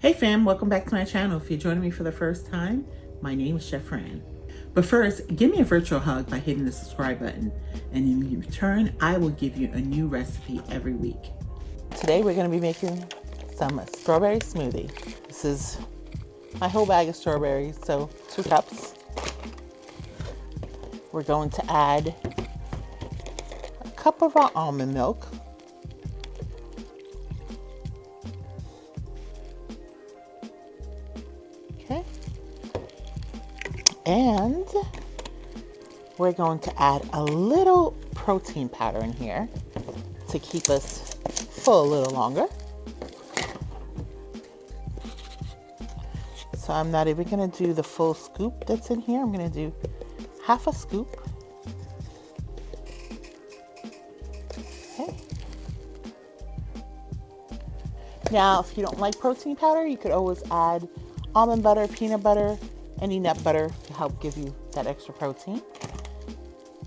Hey fam, welcome back to my channel. If you're joining me for the first time, my name is Chef Fran. But first, give me a virtual hug by hitting the subscribe button. And in return, I will give you a new recipe every week. Today we're going to be making some strawberry smoothie. This is my whole bag of strawberries, so 2 cups. We're going to add a cup of our almond milk. Okay. And we're going to add a little protein powder in here to keep us full a little longer. So I'm not even going to do the full scoop that's in here. I'm going to do half a scoop. Okay. Now, if you don't like protein powder, you could always add almond butter, peanut butter, any nut butter to help give you that extra protein.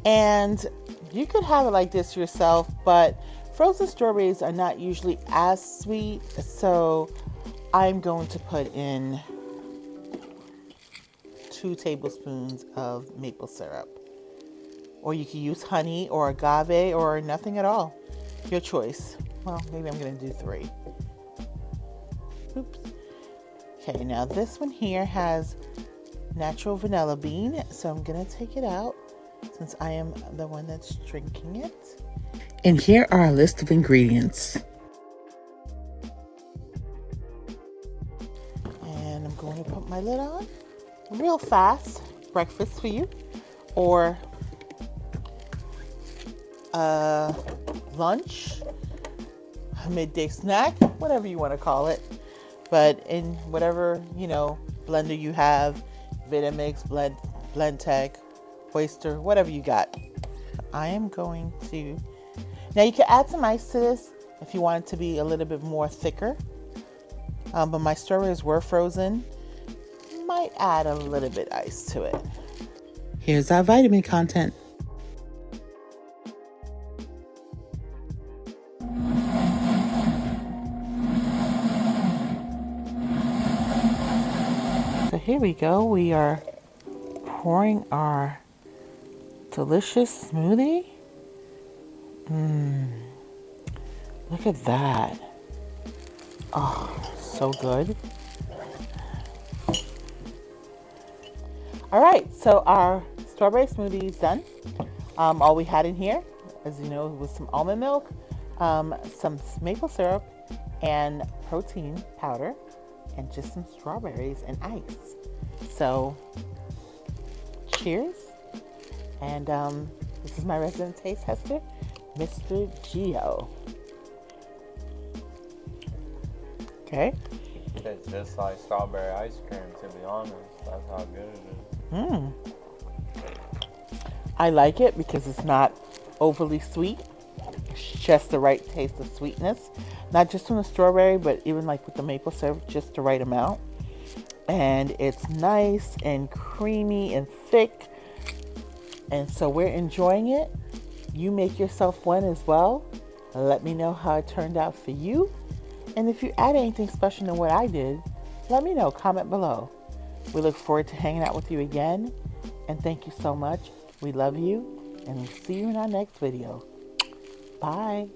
And you could have it like this yourself, but frozen strawberries are not usually as sweet, so I'm going to put in 2 tablespoons of maple syrup. Or you can use honey or agave or nothing at all. Your choice. Well, maybe I'm going to do 3. Oops. Okay, now this one here has natural vanilla bean, so I'm going to take it out since I am the one that's drinking it. And here are a list of ingredients. And I'm going to put my lid on. Real fast breakfast for you, or lunch, a midday snack, whatever you want to call it. But in whatever, blender you have, Vitamix, Blendtec, Oyster, whatever you got. I am going to, now you can add some ice to this if you want it to be a little bit more thicker. But my strawberries were frozen. Might add a little bit ice to it. Here's our vitamin content. So here we go. We are pouring our delicious smoothie. Look at that. Oh, so good. All right, so our strawberry smoothie is done. All we had in here, as you know, was some almond milk, some maple syrup, and protein powder, and just some strawberries and ice. So, cheers. And this is my resident taste tester, Mr. Gio. Okay. It's just like strawberry ice cream, to be honest. That's how good it is. I like it because it's not overly sweet. It's just the right taste of sweetness. Not just from the strawberry, but even like with the maple syrup, just the right amount. And it's nice and creamy and thick. And so we're enjoying it. You make yourself one as well. Let me know how it turned out for you. And if you add anything special to what I did, let me know. Comment below. We look forward to hanging out with you again. And thank you so much. We love you. And we'll see you in our next video. Bye.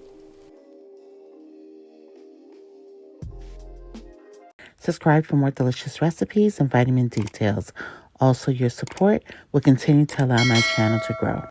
Subscribe for more delicious recipes and vitamin details. Also, your support will continue to allow my channel to grow.